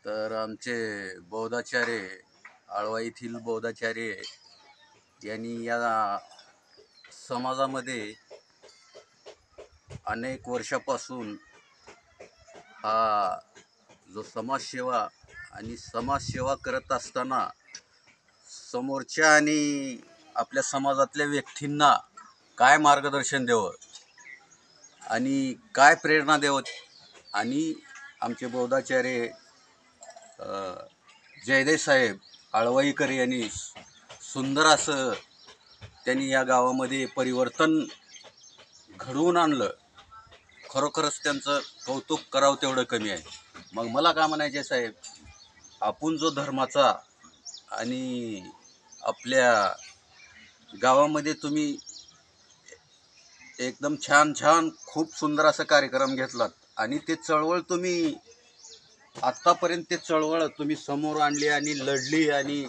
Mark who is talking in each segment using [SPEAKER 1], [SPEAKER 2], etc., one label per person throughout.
[SPEAKER 1] तर आमचे बौद्धाचार्य आळवा येथील बौद्धाचार्य यांनी या समाजामध्ये अनेक वर्षापासून हा जो समाजसेवा आणि समाजसेवा करत असताना समोरच्या आणि आपल्या समाजातल्या व्यक्तींना काय मार्गदर्शन द्यावं आणि काय प्रेरणा द्यावं आणि आमचे बौद्धाचार्य जयदेव साहेब आळवाईकर यांनी सुंदर असं त्यांनी या गावामध्ये परिवर्तन घडवून आणलं. खरोखरच त्यांचं कौतुक करावं तेवढं कमी आहे. मग मला काय म्हणायचे साहेब, आपण जो धर्माचा आणि आपल्या गावामध्ये तुम्ही एकदम छान छान खूप सुंदर असा कार्यक्रम घेतलात आणि ते चळवळ तुम्ही आत्तापर्यंत ते चळवळ तुम्ही समोर आणली आणि लढली आणि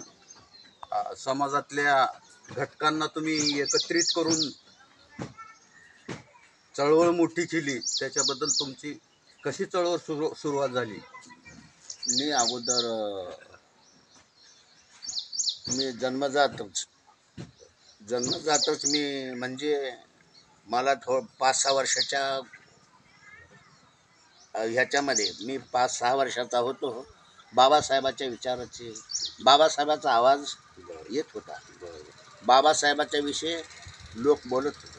[SPEAKER 1] समाजातल्या घटकांना तुम्ही एकत्रित करून चळवळ मोठी केली. त्याच्याबद्दल तुमची कशी चळवळ सुरुवात झाली?
[SPEAKER 2] मी अगोदर मी जन्मजातच मी म्हणजे मला 5-6 वर्षाच्या ह्याच्यामध्ये मी 5-6 वर्षाचा होतो. बाबासाहेबाच्या विचाराचे बाबासाहेबाचा आवाज येत होता. बाबासाहेबाच्या विषयी लोक बोलत होते.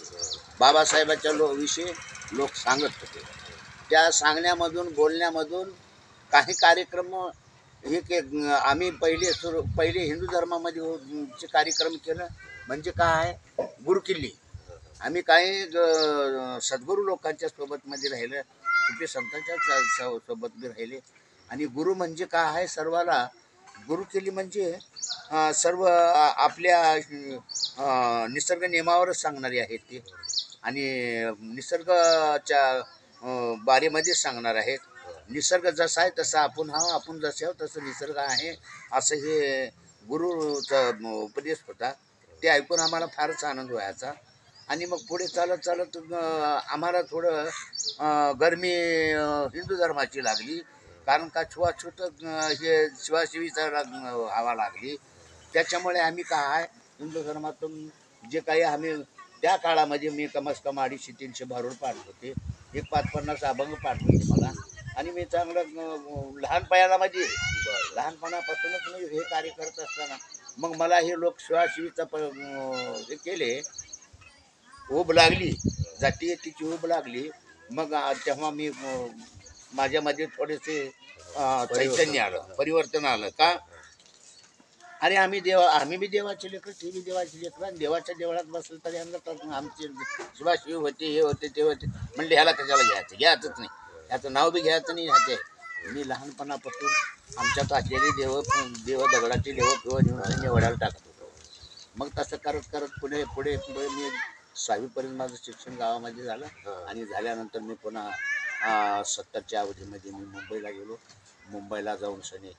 [SPEAKER 2] बाबासाहेबाच्या विषयी लोक सांगत होते. त्या सांगण्यामधून बोलण्यामधून काही कार्यक्रम आम्ही पहिले हिंदू धर्मामध्ये कार्यक्रम केलं म्हणजे काय गुरुकिल्ली. आम्ही काही सद्गुरू लोकांच्या सोबतमध्ये राहिलं, सुफी संतांच्या सोबत बी राहिले. आणि गुरु म्हणजे काय आहे, सर्वाला गुरुकिल्ली म्हणजे सर्व आपल्या निसर्ग नियमावरच सांगणारे आहेत ते आणि निसर्गाच्या बारेमध्येच सांगणार आहेत. निसर्ग जसा आहे तसा आपण आपण जसे आहोत तसं निसर्ग आहे असं हे गुरुचा उपदेश होता. ते ऐकून आम्हाला फारच आनंद व्हायचा. आणि मग पुढे चालत चालत आम्हाला थोडं गरमी हिंदू धर्माची लागली. कारण का छुवाछूत हे शिवाशिवीचा हवा लागली. त्याच्यामुळे आम्ही काय हिंदू धर्मातून जे काही आम्ही त्या काळामध्ये मी कमस कम 250-300 भारूड पाडत होते. एक 550 अभंग पाडत होते मला. आणि मी चांगलं लहानपणापासूनच मी हे कार्य करत असताना मग मला हे लोक शिवाशिवीचा हे केले, ऊब लागली, जातीयतेची ऊब लागली. मग तेव्हा मी माझ्यामध्ये थोडेसे चैतन्य आलं, परिवर्तन आलं. का अरे आम्ही बी देवाचे लेकर, ते बी देवाचे लेकर, आणि देवाच्या देवळात बसलं तरी आमचे शिवाशिवी होते, हे होते ते होते. म्हणले ह्याला कशाला घ्यायचंच नाही, ह्याचं नाव बी घ्यायचं नाही. ह्याचे मी लहानपणापासून आमच्यात असलेले देव दगडाचे देव नेऊन वड्याला टाकत होतो. मग तसं करत करत पुढे मी 6वीपर्यंत माझं शिक्षण गावामध्ये झालं. आणि झाल्यानंतर मी पुन्हा 70च्या अवधीमध्ये मी मुंबईला गेलो. मुंबईला जाऊन सनी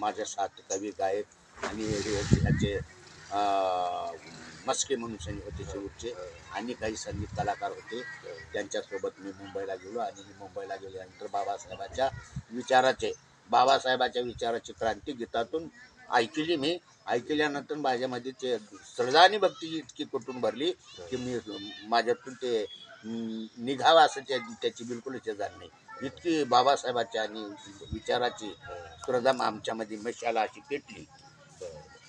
[SPEAKER 2] माझ्या 7 कवी गायक आणि ह्याचे मस्के म्हणून सनी होते शेवटचे, आणि काही संगीत कलाकार होते. त्यांच्यासोबत मी मुंबईला गेलो. आणि मुंबईला गेल्यानंतर बाबासाहेबाच्या विचाराची क्रांती गीतातून ऐकली. मी ऐकल्यानंतर माझ्यामध्ये ते श्रद्धा आणि भक्ती इतकी कुठून भरली की मी माझ्यातून ते निघावं असं त्याची बिलकुल इच्छा झाली नाही. इतकी बाबासाहेबाच्या आणि विचाराची श्रद्धा आमच्यामध्ये मशाल अशी पेटली.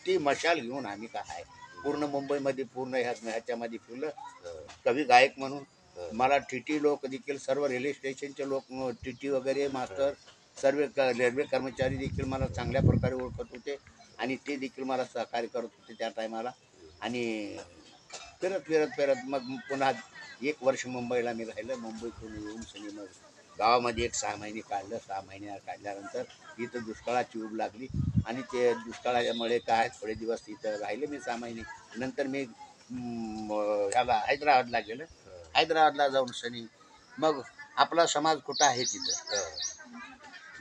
[SPEAKER 2] ती मशाल घेऊन आम्ही काय पूर्ण मुंबईमध्ये पूर्ण ह्याच्यामध्ये फिरलं कवी गायक म्हणून. मला टीटी लोक देखील, सर्व रेल्वे स्टेशनचे लोक, टीटी वगैरे मास्तर, सर्व रेल्वे कर्मचारी देखील मला चांगल्या प्रकारे ओळखत होते आणि ते देखील मला सहकार्य करत होते त्या टायमाला. आणि फिरत मग पुन्हा 1 वर्ष मुंबईला मी राहिलं. मुंबईतून येऊन सनी मग गावामध्ये 6 महिने काढलं. 6 महिने काढल्यानंतर इथं दुष्काळाची ऊब लागली. आणि ते दुष्काळामुळे काय थोडे दिवस इथं राहिले मी 6 महिने. नंतर मी ह्याला हैदराबादला गेलं. हैदराबादला जाऊन सनी मग आपला समाज कुठं आहे तिथं.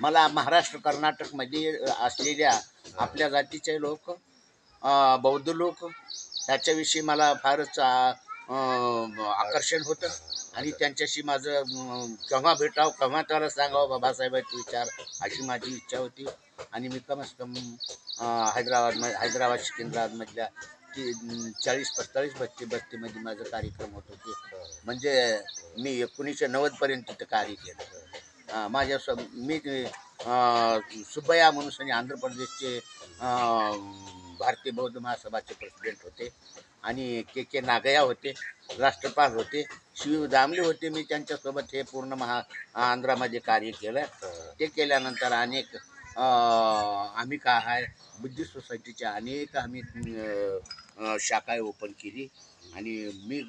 [SPEAKER 2] मला महाराष्ट्र कर्नाटकमध्ये असलेल्या आपल्या जातीचे लोक, बौद्ध लोक ह्याच्याविषयी मला फारच आकर्षण होतं आणि त्यांच्याशी माझं केव्हा भेटावं केव्हा त्याला सांगावं बाबासाहेबांचे विचार अशी माझी इच्छा होती. आणि मी कमीत कमी हैदराबाद सिकंदराबादमधल्या की 40-45 बस्तीमध्ये माझं कार्यक्रम होत होते. म्हणजे मी 1990पर्यंत तिथं कार्य केलं. मी सुब्बय्या म्हणून आंध्र प्रदेशचे भारतीय बौद्ध महासभाचे प्रेसिडेंट होते आणि के नागया होते, राष्ट्रपाल होते, शिव दामले होते. मी त्यांच्यासोबत हे पूर्ण आंध्रामध्ये कार्य केलं. ते केल्यानंतर अनेक आम्ही काय आहे बुद्धिस्ट सोसायटीच्या अनेक आम्ही शाखा ओपन केली आणि मी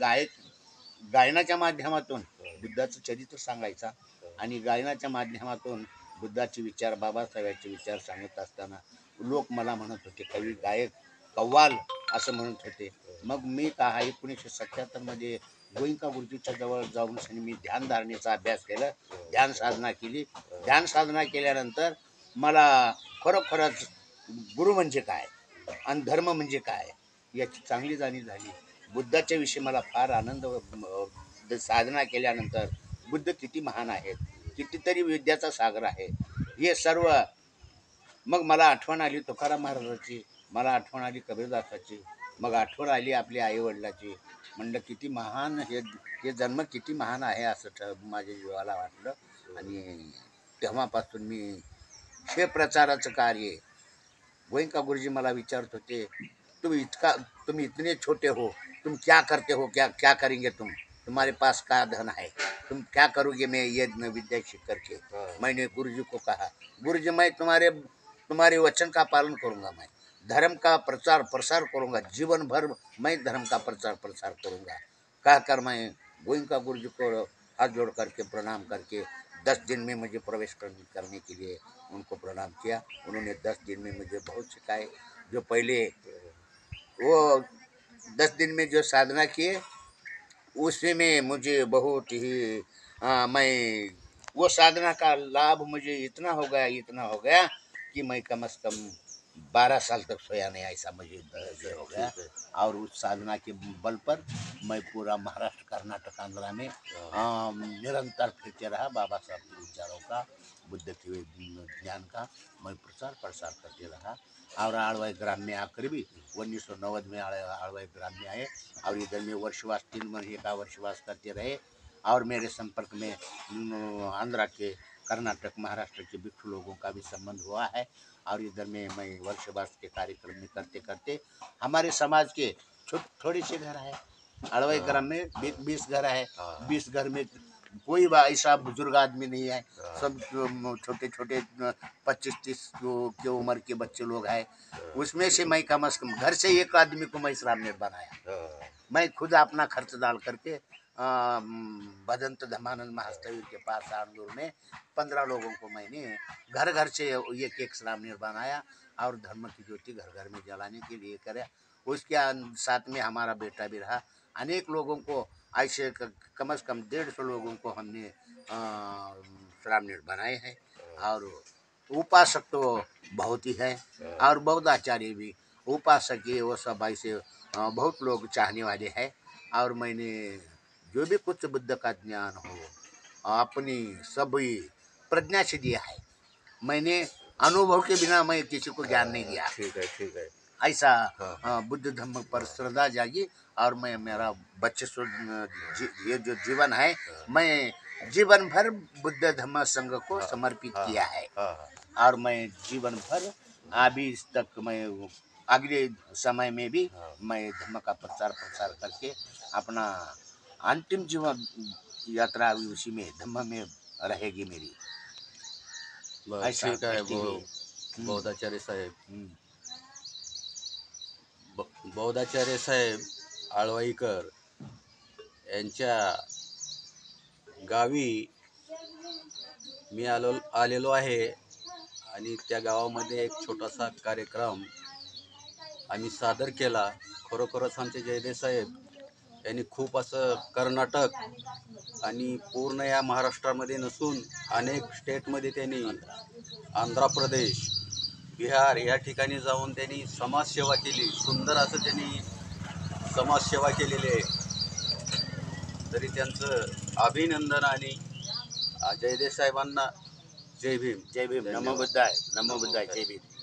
[SPEAKER 2] गायनाच्या माध्यमातून बुद्धाचं चरित्र सांगायचा आणि गायनाच्या माध्यमातून बुद्धाचे विचार बाबासाहेबांचे विचार सांगत असताना लोक मला म्हणत होते कवी गायक कव्वाल असं म्हणत होते. मग मी का 1977मध्ये गोइंका गुरुजीच्या जवळ जाऊन मी ध्यानधारणेचा अभ्यास केला, ध्यान साधना केली. ध्यान साधना केल्यानंतर मला खरोखरच गुरु म्हणजे काय आणि धर्म म्हणजे काय याची चांगली जाणीव झाली. बुद्धाच्या विषयी मला फार आनंद साधना केल्यानंतर बुद्ध किती महान आहेत, कितीतरी विद्याचा सागर आहे हे सर्व. मग मला आठवण आली तुकाराम महाराजाची, मला आठवण आली कबीरदासाची, मग आठवण आली आपल्या आईवडिलाची. म्हणलं किती महान हे जन्म किती महान आहे असं माझ्या जीवाला वाटलं. आणि तेव्हापासून मी हे प्रचाराचं कार्य गोइंका गुरुजी मला विचारत होते तुम इतने छोटे हो, तुम क्या करते हो, क्या करेंगे तुम्हारे पास क्या धन है, तुम क्या करोगे मैं ये विद्या सीख करके. मैंने गुरुजी को कहा गुरुजी मैं तुम्हारे वचन का पालन करूँगा, मैं धर्म का प्रचार प्रसार करूँगा, जीवन भर मैं धर्म का प्रचार प्रसार करूँगा. कहकर मैं गोइंका गुरुजी को हाथ जोड़ करके प्रणाम करके 10 दिन में मुझे प्रवेश करने के लिए उनको प्रणाम किया. उन्होंने 10 दिन में मुझे बहुत सिखाए. जो पहले वो 10 दिन में जो साधना किए उसी में मुझे बहुत ही मैं वो साधना का लाभ मुझे इतना हो गया कि मैं कम से कम 12 साल तक सोया नहीं, ऐसा मुझे हो गया. और उस साधना के बल पर मैं पूरा महाराष्ट्र कर्नाटक आंध्रा में निरंतर फिरते रहा. बाबा साहब के विचारों का, बुद्ध के ज्ञान का मैं प्रचार प्रसार करते रहा. और आळवाई ग्राम में आकर भी 1990 में आळवाई ग्राम में आए और इधर में वर्षवास 3 महीने का वर्षवास करते रहे. और मेरे संपर्क में आंध्रा के, कर्नाटक, महाराष्ट्र के भिक्षु लोगों का भी संबंध हुआ है. और इधर में मैं वर्षवास के कार्यक्रम में करते करते हमारे समाज के थोड़ी से घर है. आळवाई ग्राम में 20 घर है. 20 घर में कोई ऐसा बुजुर्ग आदमी नहीं है, सब छोटे छोटे 25-30 की उम्र के बच्चे लोग हैं. उसमें से मैं कम से कम घर से एक आदमी को मैं श्रामणेर बनाया. मैं खुद अपना खर्च डाल करके भदंत धमानंद महास्तवीर के पास आंदूर में 15 लोगों को मैंने घर घर से एक एक श्रामणेर बनाया और धर्म की ज्योति घर घर में जलाने के लिए करा. उसके साथ में हमारा बेटा भी रहा. अनेक लोगों को ऐसे कम से कम 150 लोगों को हमने श्रामणेर बनाए हैं. और उपासक तो बहुत ही है और बौद्ध आचार्य भी उपासक ये वो सब ऐसे बहुत लोग चाहने वाले हैं. और मैंने जो भी कुछ बुद्ध का ज्ञान हो अपनी सभी प्रज्ञा से दिया है. मैंने अनुभव के बिना मैं किसी को ज्ञान नहीं दिया.
[SPEAKER 1] ठीक है.
[SPEAKER 2] ऐसा बुद्ध धर्म पर श्रद्धा जागी. और मैं मेरा बच्चे ये जो जीवन है मैं जीवन भर बुद्ध धम्म संघ को समर्पित किया है. और मैं जीवन भर अभी तक मैं अगले समय में भी मैं धर्म का प्रचार प्रसार करके अपना अंतिम जीवन यात्रा उसी में धम्म में रहेगी मेरी.
[SPEAKER 1] ठीक आहे. बौद्धाचार्य साहेब, बौद्धाचार्य साहेब आळवाईकर यांच्या गावी मी आलेलो आहे आणि त्या गावामध्ये एक छोटासा कार्यक्रम आम्ही सादर केला. खरोखरच आमचे जयदेव साहेब यांनी खूप असं कर्नाटक आणि पूर्ण या महाराष्ट्रामध्ये नसून अनेक स्टेटमध्ये त्यांनी आंध्र प्रदेश, बिहार या ठिकाणी जाऊन त्यांनी समाजसेवा केली. सुंदर असं त्यांनी समाजसेवा केलेली आहे, तरी त्यांचं अभिनंदन आणि जयदेव साहेबांना जय भीम.
[SPEAKER 2] जय भीम.
[SPEAKER 1] धन्यवाद.
[SPEAKER 2] नमो बुद्धाय. नमो बुद्धाय. जय भीम.